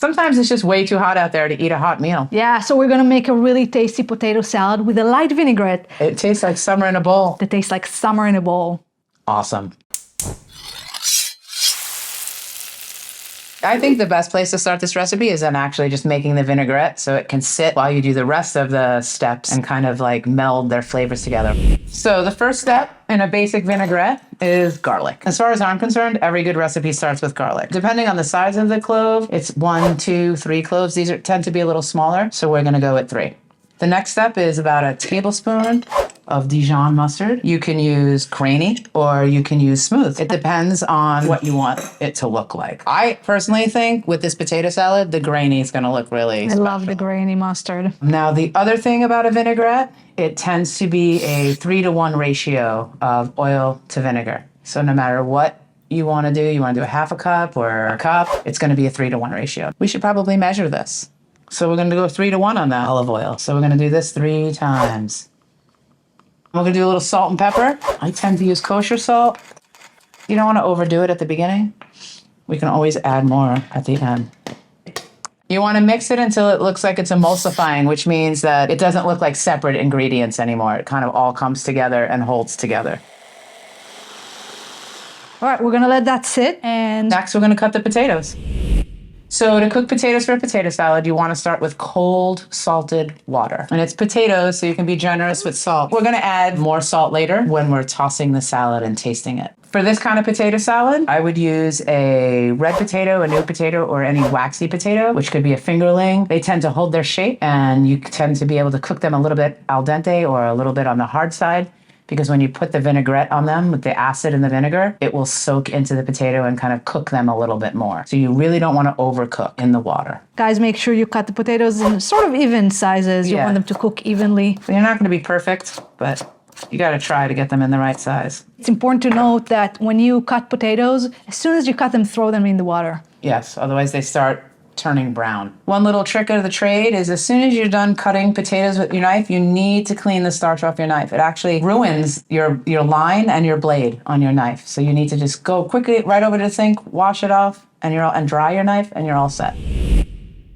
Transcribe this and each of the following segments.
Sometimes it's just way too hot out there to eat a hot meal. Yeah, so we're gonna make a really tasty potato salad with a light vinaigrette. It tastes like summer in a bowl. That tastes like summer in a bowl. Awesome. I think the best place to start this recipe is in actually just making the vinaigrette so it can sit while you do the rest of the steps and kind of like meld their flavors together. So the first step in a basic vinaigrette is garlic. As far as I'm concerned, every good recipe starts with garlic. Depending on the size of the clove, it's 1, 2, 3 cloves. These tend to be a little smaller, so we're gonna go with 3. The next step is about a tablespoon of Dijon mustard. You can use grainy or you can use smooth. It depends on what you want it to look like. I personally think with this potato salad, the grainy is gonna look really special. I love the grainy mustard. Now, the other thing about a vinaigrette, it tends to be a 3-to-1 ratio of oil to vinegar. So no matter what you wanna do, you wanna do a half a cup or a cup, it's gonna be a 3-to-1 ratio. We should probably measure this. So we're gonna go 3-to-1 on that olive oil. So we're gonna do this 3 times. We're gonna do a little salt and pepper. I tend to use kosher salt. You don't wanna overdo it at the beginning. We can always add more at the end. You wanna mix it until it looks like it's emulsifying, which means that it doesn't look like separate ingredients anymore. It kind of all comes together and holds together. All right, we're gonna let that sit and... Next, we're gonna cut the potatoes. So to cook potatoes for a potato salad, you want to start with cold, salted water. And it's potatoes, so you can be generous with salt. We're going to add more salt later when we're tossing the salad and tasting it. For this kind of potato salad, I would use a red potato, a new potato, or any waxy potato, which could be a fingerling. They tend to hold their shape, and you tend to be able to cook them a little bit al dente or a little bit on the hard side. Because when you put the vinaigrette on them with the acid and the vinegar, it will soak into the potato and kind of cook them a little bit more. So you really don't want to overcook in the water. Guys, make sure you cut the potatoes in sort of even sizes. You want them to cook evenly. So you're not going to be perfect, but you got to try to get them in the right size. It's important to note that when you cut potatoes, as soon as you cut them, throw them in the water. Yes, otherwise they start turning brown. One little trick of the trade is as soon as you're done cutting potatoes with your knife, you need to clean the starch off your knife. It actually ruins your line and your blade on your knife. So you need to just go quickly right over to the sink, wash it off, and dry your knife, and you're all set.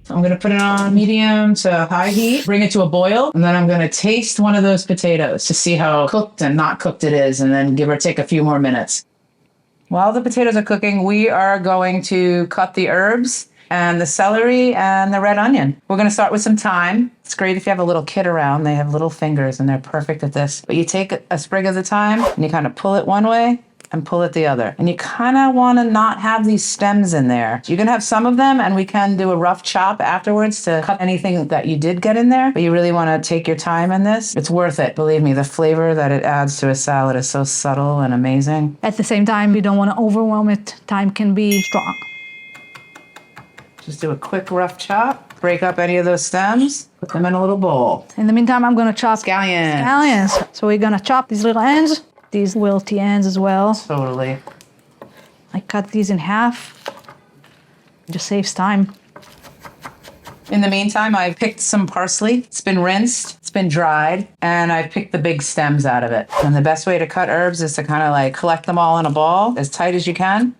So I'm gonna put it on medium to high heat, bring it to a boil, and then I'm gonna taste one of those potatoes to see how cooked and not cooked it is, and then give or take a few more minutes. While the potatoes are cooking, we are going to cut the herbs and the celery and the red onion. We're gonna start with some thyme. It's great if you have a little kid around. They have little fingers and they're perfect at this. But you take a sprig of the thyme and you kind of pull it one way and pull it the other. And you kind of wanna not have these stems in there. You can have some of them and we can do a rough chop afterwards to cut anything that you did get in there. But you really wanna take your time in this. It's worth it, believe me. The flavor that it adds to a salad is so subtle and amazing. At the same time, you don't wanna overwhelm it. Thyme can be strong. Just do a quick rough chop, break up any of those stems, put them in a little bowl. In the meantime, I'm gonna chop Scallions. scallions. So we're gonna chop these little ends, these wilty ends as well. Totally. I cut these in half. It just saves time. In the meantime, I've picked some parsley. It's been rinsed, it's been dried, and I've picked the big stems out of it. And the best way to cut herbs is to kind of like collect them all in a ball as tight as you can.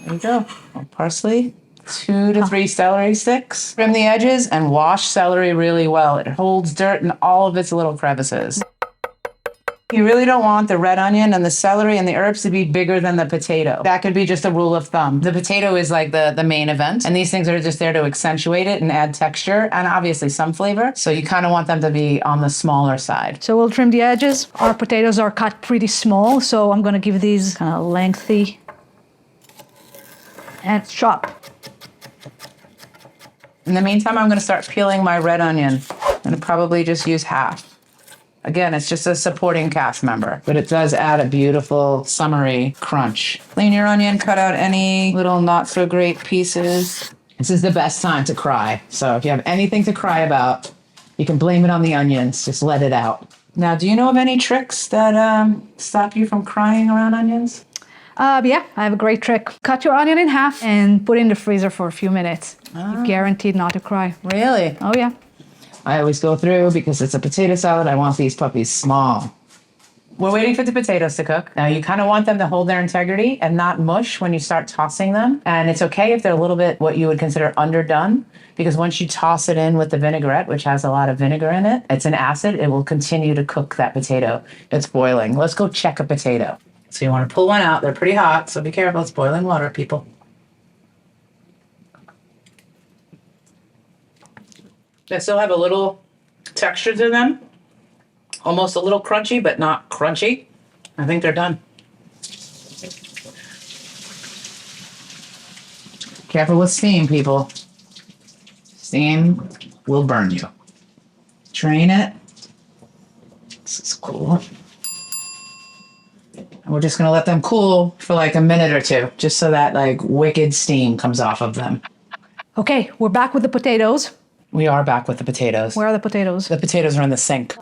There you go. Parsley, 2 to 3 celery sticks. Trim the edges and wash celery really well. It holds dirt in all of its little crevices. You really don't want the red onion and the celery and the herbs to be bigger than the potato. That could be just a rule of thumb. The potato is like the main event, and these things are just there to accentuate it and add texture and obviously some flavor. So you kind of want them to be on the smaller side. So we'll trim the edges. Our potatoes are cut pretty small, so I'm gonna give these kind of lengthy and chop. In the meantime, I'm going to start peeling my red onion. I'm going to probably just use half. Again, it's just a supporting cast member, but it does add a beautiful summery crunch. Clean your onion, cut out any little not so great pieces. This is the best time to cry. So if you have anything to cry about, you can blame it on the onions. Just let it out. Now, do you know of any tricks that stop you from crying around onions? Yeah, I have a great trick. Cut your onion in half and put it in the freezer for a few minutes. You're guaranteed not to cry. Really? Oh, yeah. I always go through, because it's a potato salad, I want these puppies small. We're waiting for the potatoes to cook. Now you kind of want them to hold their integrity and not mush when you start tossing them. And it's okay if they're a little bit what you would consider underdone, because once you toss it in with the vinaigrette, which has a lot of vinegar in it, it's an acid, it will continue to cook that potato. It's boiling. Let's go check a potato. So you want to pull one out. They're pretty hot, so be careful. It's boiling water, people. They still have a little texture to them. Almost a little crunchy, but not crunchy. I think they're done. Careful with steam, people. Steam will burn you. Drain it. This is cool. And we're just gonna let them cool for like a minute or two, just so that like wicked steam comes off of them. Okay, we're back with the potatoes. We are back with the potatoes. Where are the potatoes? The potatoes are in the sink.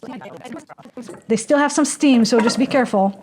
They still have some steam, so just be careful.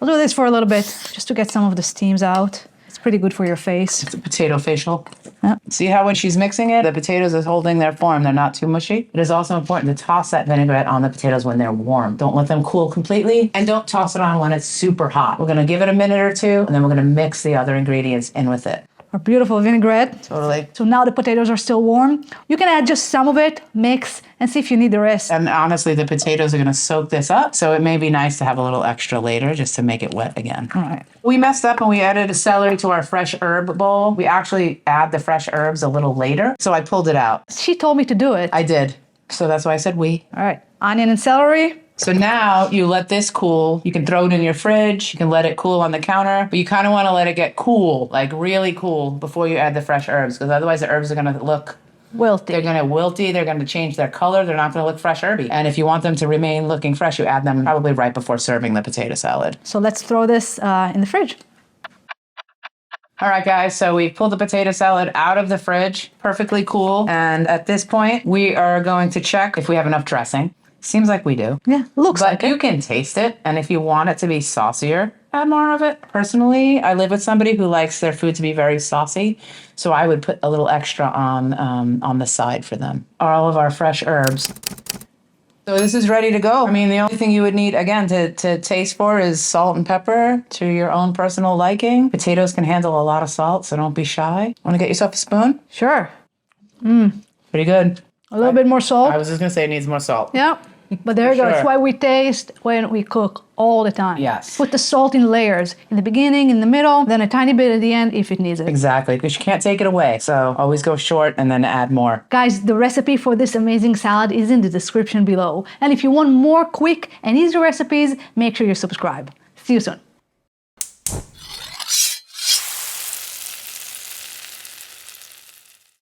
We'll do this for a little bit, just to get some of the steams out. It's pretty good for your face. It's a potato facial. Yeah. See how when she's mixing it, the potatoes is holding their form. They're not too mushy. It is also important to toss that vinaigrette on the potatoes when they're warm. Don't let them cool completely, and don't toss it on when it's super hot. We're gonna give it a minute or two, and then we're gonna mix the other ingredients in with it. Our beautiful vinaigrette. Totally. So now the potatoes are still warm. You can add just some of it, mix, and see if you need the rest. And honestly, the potatoes are gonna soak this up, so it may be nice to have a little extra later just to make it wet again. All right. We messed up and we added a celery to our fresh herb bowl. We actually add the fresh herbs a little later, so I pulled it out. She told me to do it. I did, so that's why I said we. All right. Onion and celery. So now you let this cool. You can throw it in your fridge. You can let it cool on the counter, but you kind of want to let it get cool, like really cool, before you add the fresh herbs, because otherwise the herbs are going to look Wilty. They're going to wilty. They're going to change their color. They're not going to look fresh herby. And if you want them to remain looking fresh, you add them probably right before serving the potato salad. So let's throw this in the fridge. All right, guys, so we pulled the potato salad out of the fridge, perfectly cool. And at this point, we are going to check if we have enough dressing. Seems like we do. Yeah, looks But like you it. can taste it, and if you want it to be saucier, add more of it. Personally, I live with somebody who likes their food to be very saucy, so I would put a little extra on the side for them. All of our fresh herbs. So this is ready to go. I mean, the only thing you would need, again, to taste for is salt and pepper to your own personal liking. Potatoes can handle a lot of salt, so don't be shy. Want to get yourself a spoon? Sure. Pretty good. A little bit more salt. I was just going to say it needs more salt. Yeah. But there you go. Sure. It's why we taste when we cook all the time. Yes. Put the salt in layers. In the beginning, in the middle, then a tiny bit at the end if it needs it. Exactly, because you can't take it away. So always go short and then add more. Guys, the recipe for this amazing salad is in the description below. And if you want more quick and easy recipes, make sure you subscribe. See you soon.